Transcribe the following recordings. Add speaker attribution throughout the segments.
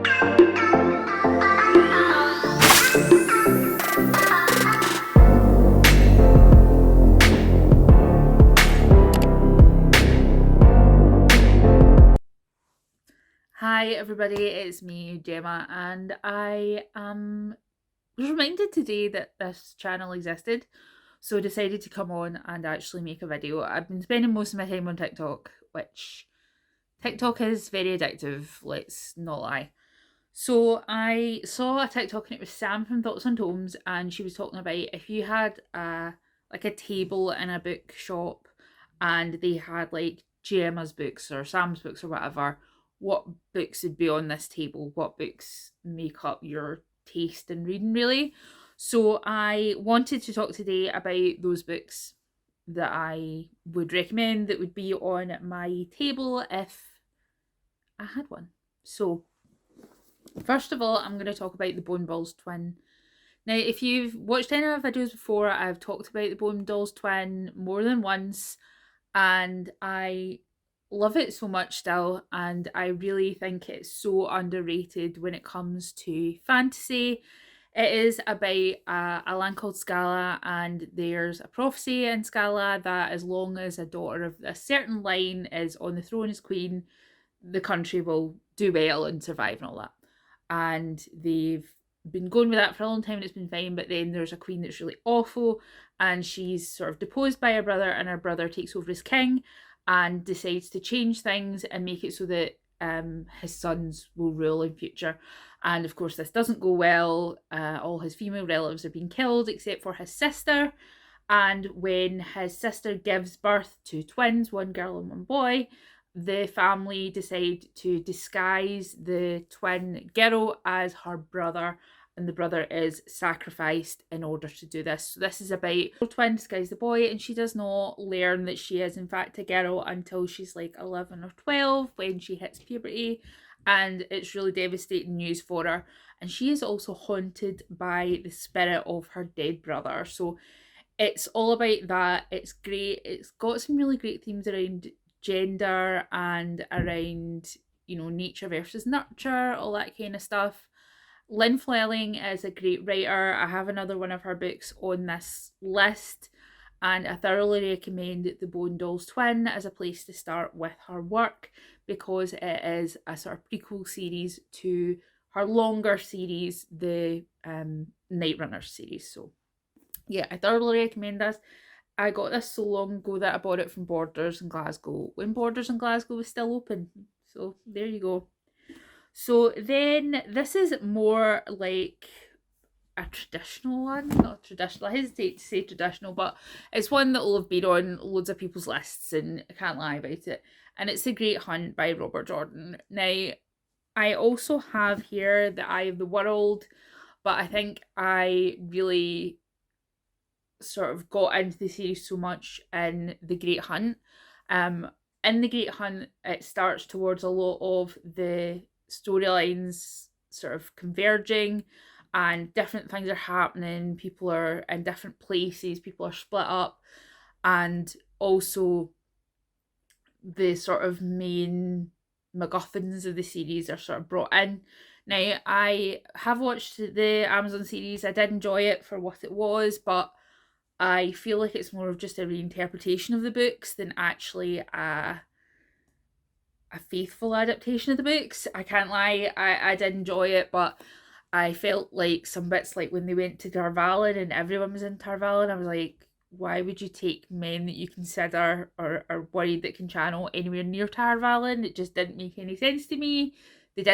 Speaker 1: Hi everybody, it's me, Gemma, and I was reminded today that this channel existed, so decided to come on and actually make a video. I've been spending most of my time on TikTok, which TikTok is very addictive, let's not lie. So I saw a TikTok and it was Sam from Thoughts on Tomes, and she was talking about if you had a table in a bookshop and they had like Gemma's books or Sam's books or whatever, what books would be on this table? What books make up your taste in reading, really? So I wanted to talk today about those books that I would recommend that would be on my table if I had one. So first of all, I'm going to talk about the Bone Balls twin. Now, if you've watched any of my videos before, I've talked about the Bone Dolls twin more than once, and I love it so much still, and I really think it's so underrated when it comes to fantasy. It is about a land called Scala, and there's a prophecy in Scala that as long as a daughter of a certain line is on the throne as queen, the country will do well and survive and all that. And they've been going with that for a long time and it's been fine, but then there's a queen that's really awful and she's sort of deposed by her brother, and her brother takes over as king and decides to change things and make it so that his sons will rule in future. And of course this doesn't go well. All his female relatives are being killed except for his sister, and when his sister gives birth to twins, one girl and one boy, the family decide to disguise the twin girl as her brother, and the brother is sacrificed in order to do this. So this is about the twin disguise the boy, and she does not learn that she is in fact a girl until she's like 11 or 12 when she hits puberty, and it's really devastating news for her. And she is also haunted by the spirit of her dead brother. So it's all about that. It's great. It's got some really great themes around gender and around, nature versus nurture, all that kind of stuff. Lynn Fleming is a great writer. I have another one of her books on this list, and I thoroughly recommend The Bone Dolls Twin as a place to start with her work because it is a sort of prequel series to her longer series, the Night Runners series. So yeah, I thoroughly recommend this. I got this so long ago that I bought it from Borders in Glasgow when Borders in Glasgow was still open. So there you go. So then this is more like a traditional one. Not traditional, I hesitate to say traditional, but it's one that will have been on loads of people's lists and I can't lie about it. And it's The Great Hunt by Robert Jordan. Now, I also have here The Eye of the World, but I think I really sort of got into the series so much in The Great Hunt. In The Great Hunt, it starts towards a lot of the storylines sort of converging and different things are happening. People are in different places, people are split up, and also the sort of main MacGuffins of the series are sort of brought in. Now, I have watched the Amazon series. I did enjoy it for what it was, but I feel like it's more of just a reinterpretation of the books than actually a faithful adaptation of the books. I can't lie, I did enjoy it, but I felt like some bits, like when they went to Tarvalin and everyone was in Tarvalin, I was like, why would you take men that you consider or are worried that can channel anywhere near Tarvalin? It just didn't make any sense to me. They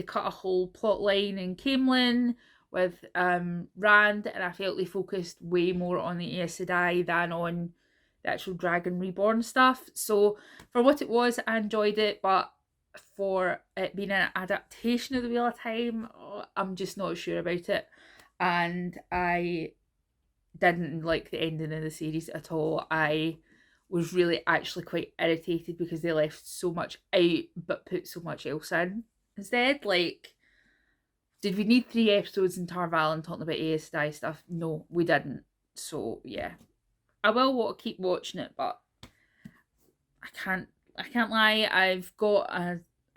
Speaker 1: cut a whole plot line in Camelin with Rand, and I felt they focused way more on the Aes Sedai than on the actual Dragon Reborn stuff. So for what it was, I enjoyed it, but for it being an adaptation of the Wheel of Time, I'm just not sure about it. And I didn't like the ending of the series at all. I was really actually quite irritated because they left so much out but put so much else in instead. Like, did we need 3 episodes in Tarvalin talking about Aes Sedai stuff? No, we didn't. So yeah, I will want to keep watching it, but I can't lie. I've got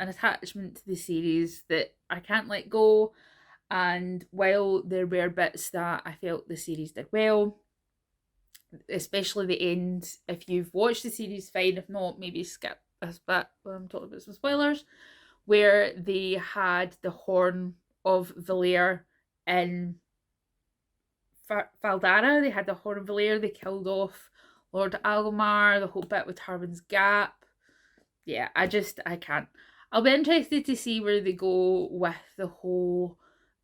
Speaker 1: an attachment to the series that I can't let go. And while there were bits that I felt the series did well, especially the end, if you've watched the series, fine. If not, maybe skip this bit where I'm talking about some spoilers, where they had the Horn of Valere in Valdara. They had the Horn of Valere. They killed off Lord Almar, the whole bit with Tarwin's Gap. Yeah, I can't. I'll be interested to see where they go with the whole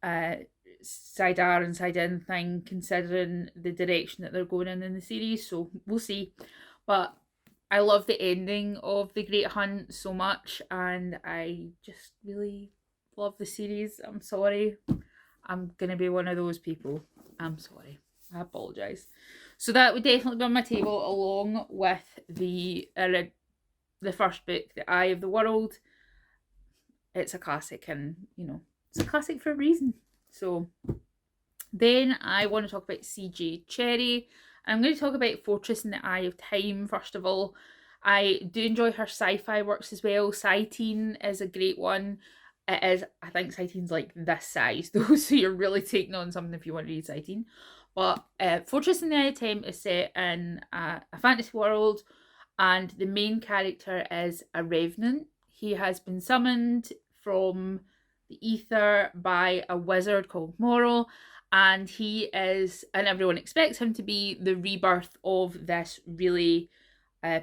Speaker 1: Sidar and Sidin thing, considering the direction that they're going in the series. So we'll see. But I love the ending of The Great Hunt so much, and I just really love the series. I'm sorry. I'm going to be one of those people. I'm sorry. I apologise. So that would definitely be on my table, along with the first book, The Eye of the World. It's a classic, and it's a classic for a reason. So then I want to talk about C.J. Cherryh. I'm going to talk about Fortress in the Eye of Time first of all. I do enjoy her sci-fi works as well. Cytine is a great one. It is, I think Cytine's like this size though, so you're really taking on something if you want to read Cytine. But Fortress in the Eye of Time is set in a fantasy world, and the main character is a revenant. He has been summoned from the ether by a wizard called Moral, and everyone expects him to be the rebirth of this really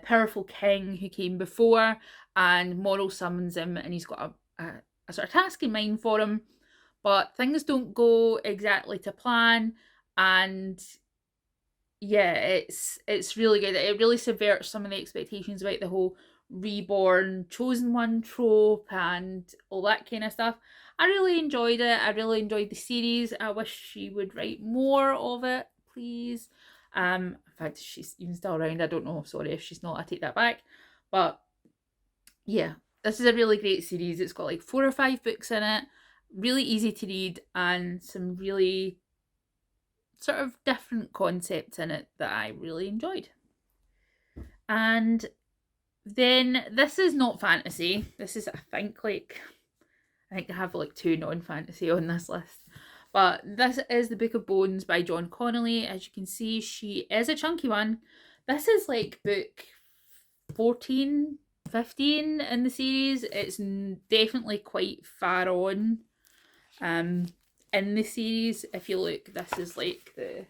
Speaker 1: powerful king who came before, and Moral summons him, and he's got a sort of task in mind for him, but things don't go exactly to plan, and yeah, it's really good. It really subverts some of the expectations about the whole reborn chosen one trope and all that kind of stuff. I really enjoyed it. I really enjoyed the series. I wish she would write more of it, please. In fact, she's even still around. I don't know. Sorry if she's not. I take that back. But yeah, this is a really great series. It's got like 4 or 5 books in it. Really easy to read, and some really sort of different concepts in it that I really enjoyed. And then this is not fantasy. This is, I think I have like 2 non-fantasy on this list. But this is The Book of Bones by John Connolly. As you can see, she is a chunky one. This is like book 14, 15 in the series. It's definitely quite far on in the series. If you look, this is like the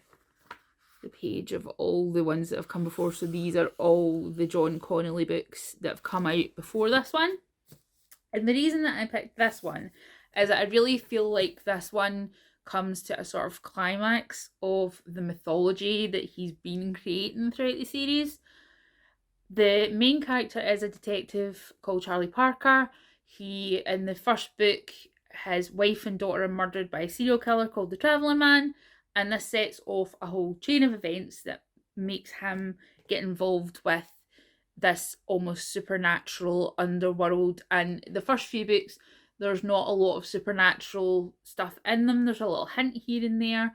Speaker 1: page of all the ones that have come before. So these are all the John Connolly books that have come out before this one. And the reason that I picked this one is that I really feel like this one comes to a sort of climax of the mythology that he's been creating throughout the series. The main character is a detective called Charlie Parker. He, in the first book, his wife and daughter are murdered by a serial killer called the Traveller Man, and this sets off a whole chain of events that makes him get involved with this almost supernatural underworld. And the first few books, there's not a lot of supernatural stuff in them. There's a little hint here and there,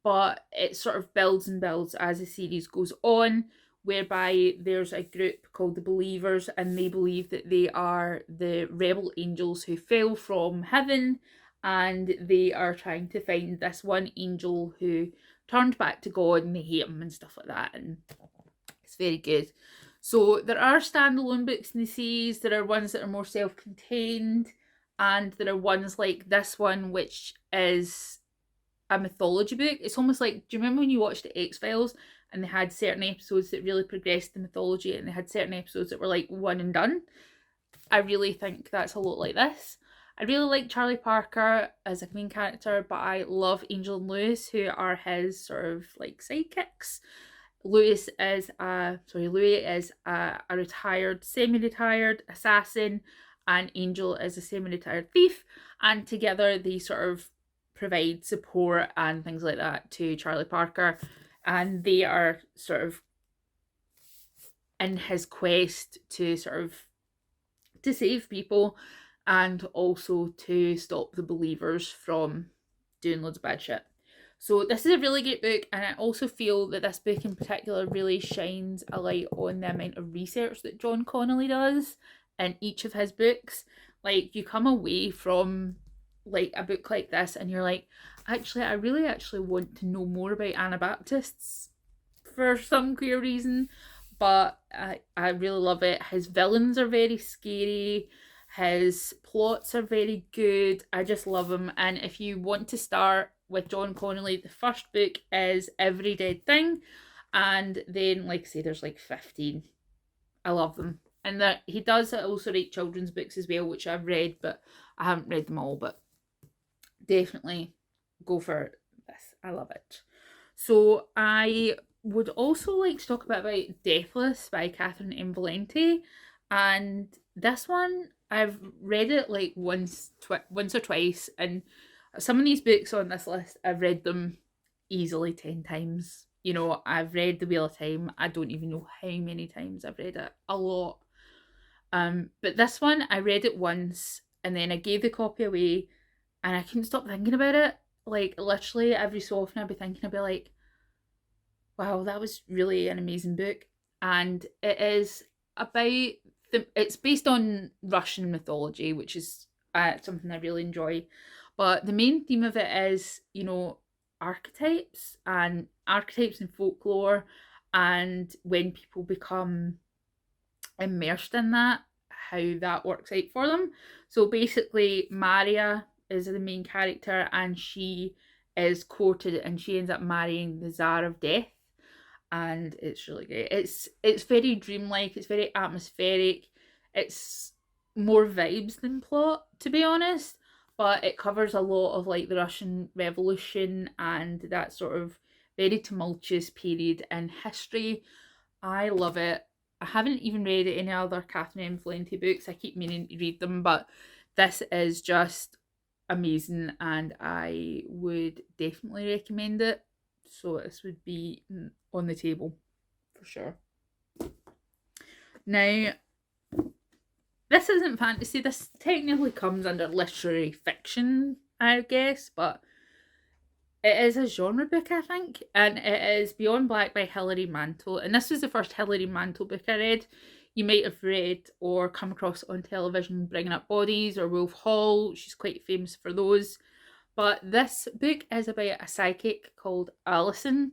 Speaker 1: but it sort of builds and builds as the series goes on, whereby there's a group called the Believers, and they believe that they are the rebel angels who fell from heaven, and they are trying to find this one angel who turned back to God, and they hate him and stuff like that, and it's very good. So there are standalone books in the series. There are ones that are more self-contained, and there are ones like this one, which is a mythology book. It's almost like, do you remember when you watched the X-Files and they had certain episodes that really progressed the mythology, and they had certain episodes that were like one and done? I really think that's a lot like this. I really like Charlie Parker as a main character, but I love Angel and Lewis, who are his sort of like sidekicks. Louis is a retired, semi-retired assassin, and Angel is a semi-retired thief, and together they sort of provide support and things like that to Charlie Parker, and they are sort of in his quest to to save people, and also to stop the Believers from doing loads of bad shit. So this is a really great book, and I also feel that this book in particular really shines a light on the amount of research that John Connolly does in each of his books. Like, you come away from like a book like this and you're like, actually, I really actually want to know more about Anabaptists for some queer reason. But I really love it. His villains are very scary. His plots are very good. I just love him. And if you want to start with John Connolly, the first book is Every Dead Thing. And then, like I say, there's like 15. I love them. And that he does also write children's books as well, which I've read, but I haven't read them all. But definitely go for this. I love it. So I would also like to talk about Deathless by Catherine M. Valente. And this one, I've read it like once or twice. And some of these books on this list, I've read them easily 10 times. You know, I've read The Wheel of Time. I don't even know how many times I've read it. A lot. But this one, I read it once and then I gave the copy away and I couldn't stop thinking about it. Like, literally, every so often I'd be thinking, I'd be like, wow, that was really an amazing book. And it is about it's based on Russian mythology, which is something I really enjoy. But the main theme of it is, you know, archetypes and folklore, and when people become immersed in that, how that works out for them. So basically, Maria is the main character, and she is courted, and she ends up marrying the Tsar of Death, and it's really great. It's very dreamlike. It's very atmospheric. It's more vibes than plot, to be honest. But it covers a lot of like the Russian Revolution and that sort of very tumultuous period in history. I love it. I haven't even read any other Catherine M. Valente books. I keep meaning to read them, but this is just amazing and I would definitely recommend it. So this would be on the table for sure. Now, this isn't fantasy. This technically comes under literary fiction, I guess, but it is a genre book, I think, and it is Beyond Black by Hilary Mantel. And this was the first Hilary Mantel book I read. You might have read or come across on television Bringing Up Bodies or Wolf Hall. She's quite famous for those. But this book is about a psychic called Alison,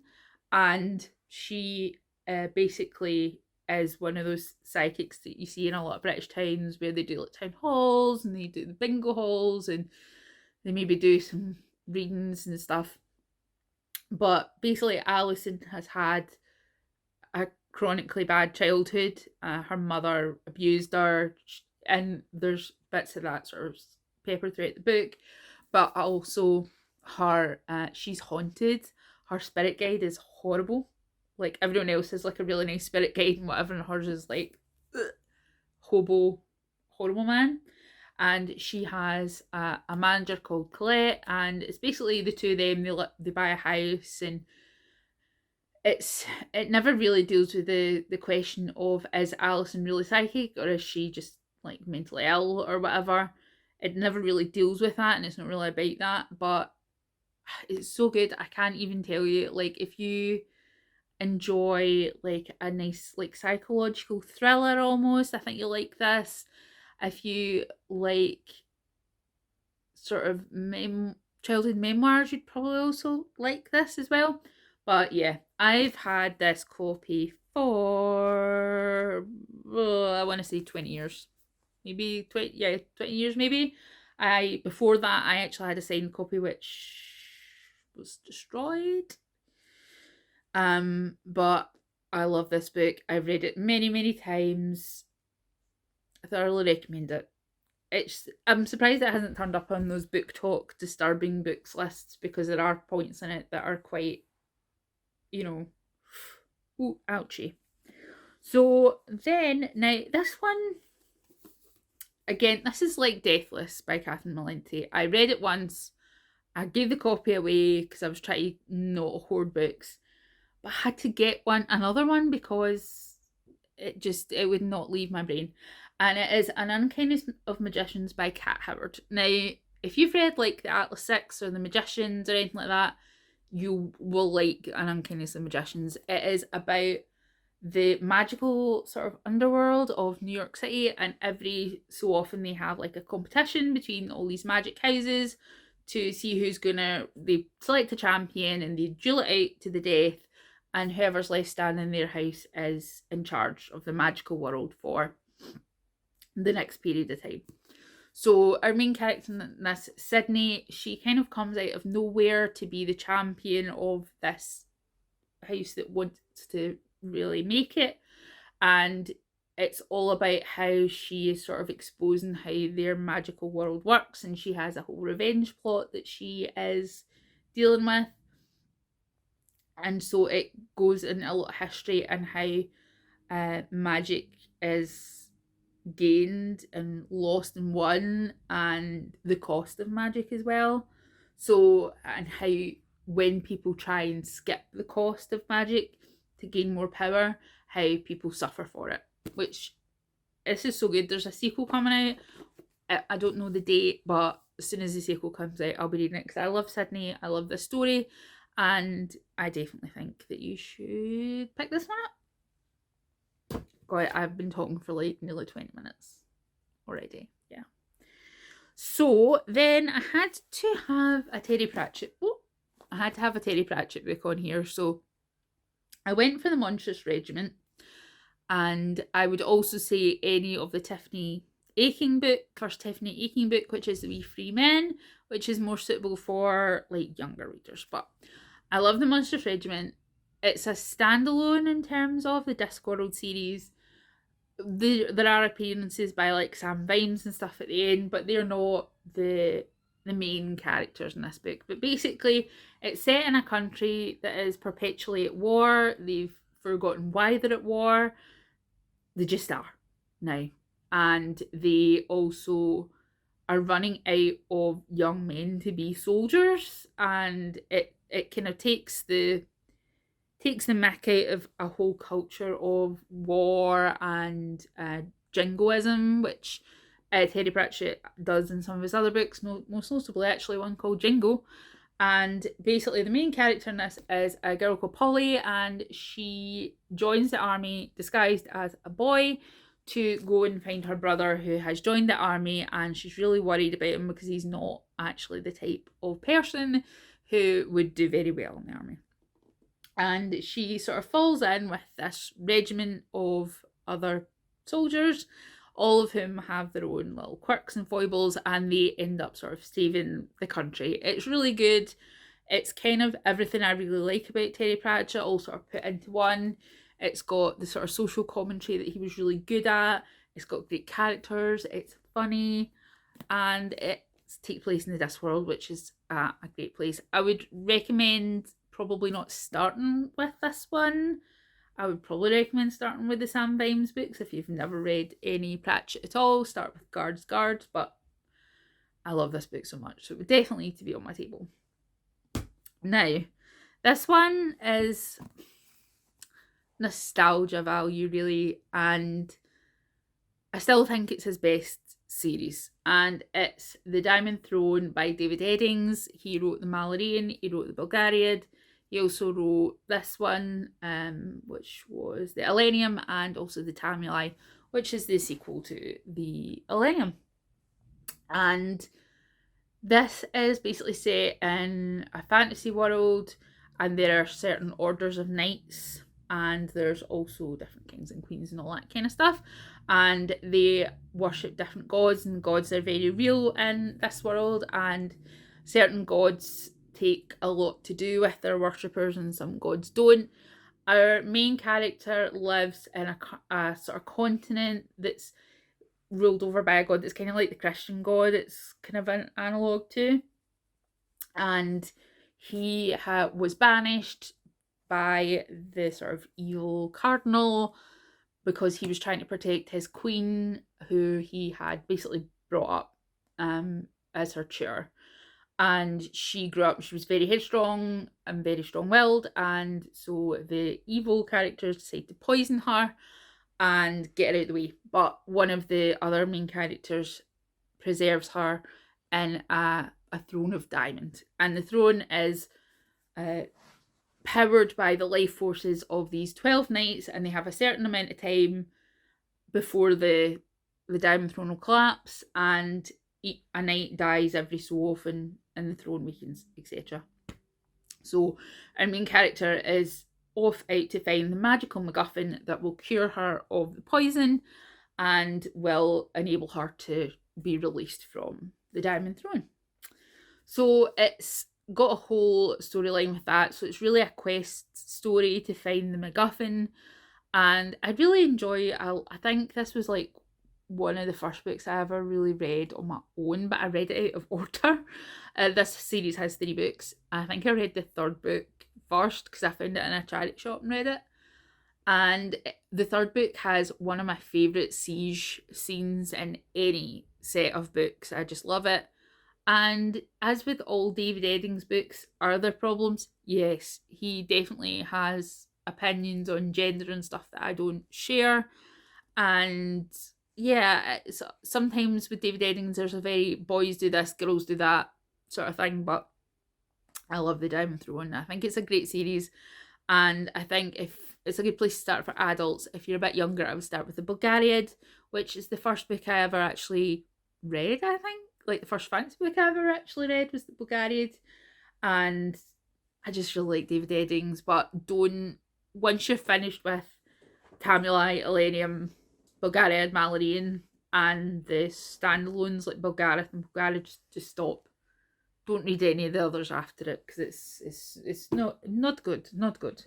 Speaker 1: and she basically is one of those psychics that you see in a lot of British towns where they do like town halls and they do the bingo halls and they maybe do some readings and stuff. But basically, Alison has had a chronically bad childhood. Her mother abused her, and there's bits of that sort of peppered throughout the book. But also, she's haunted. Her spirit guide is horrible. Like everyone else has like a really nice spirit guide and whatever, and hers is like hobo, horrible man. And she has a manager called Colette, and it's basically the two of them. They buy a house, and it never really deals with the question of, is Alison really psychic or is she just like mentally ill or whatever. It never really deals with that, and it's not really about that. But it's so good. I can't even tell you. Like, if you enjoy like a nice like psychological thriller almost, I think you'll like this. If you like sort of childhood memoirs, you'd probably also like this as well. But yeah, I've had this copy for I want to say 20 years, maybe 20 years maybe. I before that I actually had a signed copy which was destroyed. But I love this book. I've read it many times. I thoroughly recommend it. I'm surprised it hasn't turned up on those book talk disturbing books lists, because there are points in it that are quite, you know, ooh, ouchy. So then, now this one, again, this is like Deathless by Catherine Valente. I read it once. I gave the copy away because I was trying to not hoard books, but I had to get another one because it would not leave my brain. And it is An Unkindness of Magicians by Kat Howard. Now, if you've read like the Atlas Six or the Magicians or anything like that, you will like An Unkindness of Magicians. It is about the magical sort of underworld of New York City, and every so often they have like a competition between all these magic houses to see who's gonna, they select a champion and they duel it out to the death, and whoever's left standing in their house is in charge of the magical world for the next period of time. So our main character in this, Sydney, she kind of comes out of nowhere to be the champion of this house that wants to really make it. And it's all about how she is sort of exposing how their magical world works, and she has a whole revenge plot that she is dealing with. And so it goes into a lot of history and how magic is gained and lost and won, and the cost of magic as well. So, and how when people try and skip the cost of magic to gain more power, how people suffer for it. Which, this is so good. There's a sequel coming out. I don't know the date, but as soon as the sequel comes out, I'll be reading it because I love Sydney. I love this story, and I definitely think that you should pick this one up. God, I've been talking for like nearly 20 minutes already. Yeah. So then I had to have a Terry Pratchett. I had to have a Terry Pratchett book on here. So I went for the Monstrous Regiment, and I would also say any of the Tiffany Aching book, first Tiffany Aching book, which is The Wee Free Men, which is more suitable for like younger readers. But I love the Monstrous Regiment. It's a standalone in terms of the Discworld series. There are appearances by like Sam Vimes and stuff at the end, but they're not the main characters in this book. But basically, it's set in a country that is perpetually at war. They've forgotten why they're at war. They just are now. And they also are running out of young men to be soldiers. And it kind of takes the mick out of a whole culture of war and jingoism, which Terry Pratchett does in some of his other books, most notably actually one called Jingo. And basically the main character in this is a girl called Polly, and she joins the army disguised as a boy to go and find her brother who has joined the army, and she's really worried about him because he's not actually the type of person who would do very well in the army. And she sort of falls in with this regiment of other soldiers, all of whom have their own little quirks and foibles, and they end up sort of saving the country. It's really good. It's kind of everything I really like about Terry Pratchett, all sort of put into one. It's got the sort of social commentary that he was really good at. It's got great characters. It's funny, and it takes place in the Discworld, which is a great place. I would recommend probably not starting with this one. I would probably recommend starting with the Sam Vimes books. If you've never read any Pratchett at all, start with Guards, but I love this book so much, so it would definitely need to be on my table. Now, this one is nostalgia value, really, and I still think it's his best series, and it's The Diamond Throne by David Eddings. He wrote The Malloreon, he wrote The Bulgariad, he also wrote this one, which was The Elenium, and also The Tamuli, which is the sequel to The Elenium. And this is basically set in a fantasy world, and there are certain orders of knights, and there's also different kings and queens and all that kind of stuff, and they worship different gods, and gods are very real in this world, and certain gods take a lot to do with their worshippers and some gods don't. Our main character lives in a sort of continent that's ruled over by a god that's kind of like the Christian god, it's kind of an analogue to, and he was banished by the sort of evil cardinal because he was trying to protect his queen, who he had basically brought up as her tutor. And she grew up, she was very headstrong and very strong-willed, and so the evil characters decide to poison her and get her out of the way. But one of the other main characters preserves her in a throne of diamond. And the throne is powered by the life forces of these 12 knights, and they have a certain amount of time before the Diamond Throne will collapse, and a knight dies every so often, and the throne weakens, etc. So our main character is off out to find the magical MacGuffin that will cure her of the poison and will enable her to be released from the Diamond Throne. So it's got a whole storyline with that. So it's really a quest story to find the MacGuffin, and I really enjoy. I think this was like one of the first books I ever really read on my own, but I read it out of order. This series has 3 books. I think I read the 3rd book first because I found it in a charity shop and read it. And the 3rd book has one of my favourite siege scenes in any set of books. I just love it. And as with all David Eddings' books, are there problems? Yes, he definitely has opinions on gender and stuff that I don't share. And yeah, sometimes with David Eddings, there's a very boys do this, girls do that sort of thing. But I love the Diamond Throne. I think it's a great series, and I think if it's a good place to start for adults. If you're a bit younger, I would start with the Bulgariad, which is the first book I ever actually read. I think like the first fantasy book I ever actually read was the Bulgariad, and I just really like David Eddings. But don't, once you're finished with Tamuli, Elenium, Bulgariad, Malarian, and the standalones like Bulgarith and Bulgariad, just stop. Don't read any of the others after it because it's not good, not good.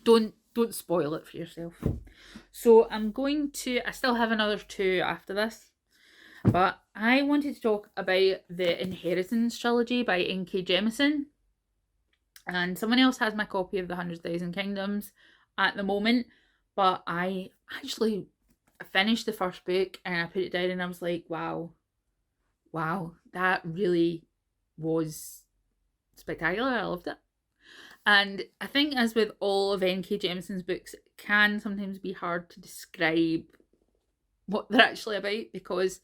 Speaker 1: Don't spoil it for yourself. So I'm going to. I still have another 2 after this, but I wanted to talk about the Inheritance trilogy by N.K. Jemisin. And someone else has my copy of the 100,000 Kingdoms at the moment, but I actually finished the first book and I put it down and I was like, wow, that really was spectacular. I loved it. And I think, as with all of N.K. Jemisin's books, it can sometimes be hard to describe what they're actually about because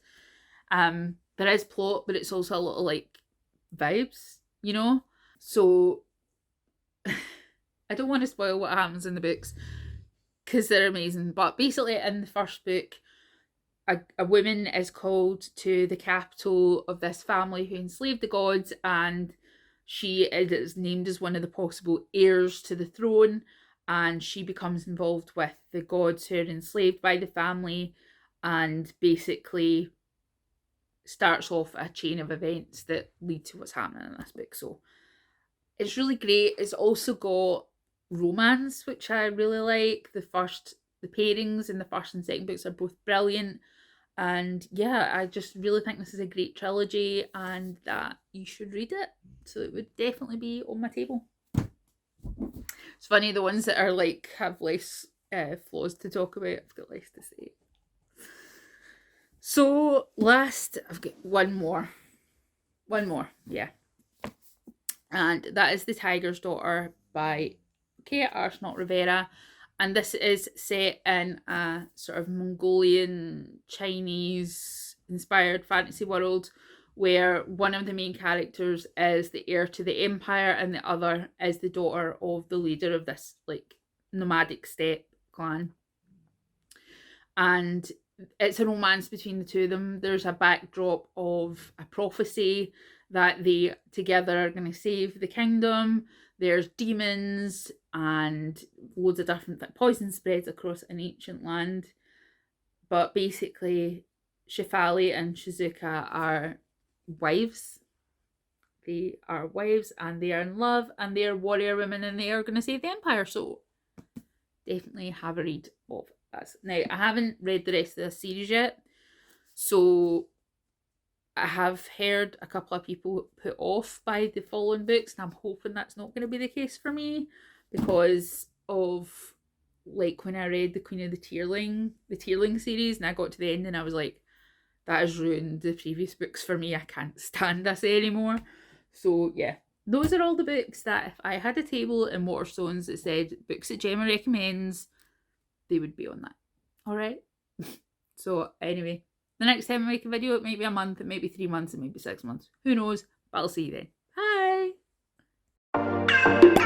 Speaker 1: there is plot, but it's also a little like vibes, you know? So I don't want to spoil what happens in the books because they're amazing. But basically, in the first book, a woman is called to the capital of this family who enslaved the gods, and she is named as one of the possible heirs to the throne, and she becomes involved with the gods who are enslaved by the family, and basically starts off a chain of events that lead to what's happening in this book. So it's really great. It's also got romance, which I really like. The pairings in the first and second books are both brilliant. And yeah, I just really think this is a great trilogy and that you should read it. So it would definitely be on my table. It's funny, the ones that are like have less flaws to talk about, I've got less to say. So last, I've got one more, yeah. And that is The Tiger's Daughter by Kate Arsenault Rivera. And this is set in a sort of Mongolian, Chinese inspired fantasy world where one of the main characters is the heir to the empire and the other is the daughter of the leader of this like nomadic steppe clan. And it's a romance between the two of them. There's a backdrop of a prophecy that they together are going to save the kingdom. There's demons and loads of different poison spreads across an ancient land. But basically, Shefali and Shizuka are wives. They are wives and they are in love and they are warrior women and they are going to save the empire. So definitely have a read of this. Now, I haven't read the rest of this series yet. So I have heard a couple of people put off by the following books, and I'm hoping that's not going to be the case for me because of like when I read the Queen of the Tierling series, and I got to the end and I was like, that has ruined the previous books for me. I can't stand this anymore. So yeah, those are all the books that if I had a table in Waterstones that said books that Gemma recommends, they would be on that. All right. So anyway, the next time I make a video, it might be a month, it might be 3 months, it might be 6 months. Who knows? But I'll see you then. Bye!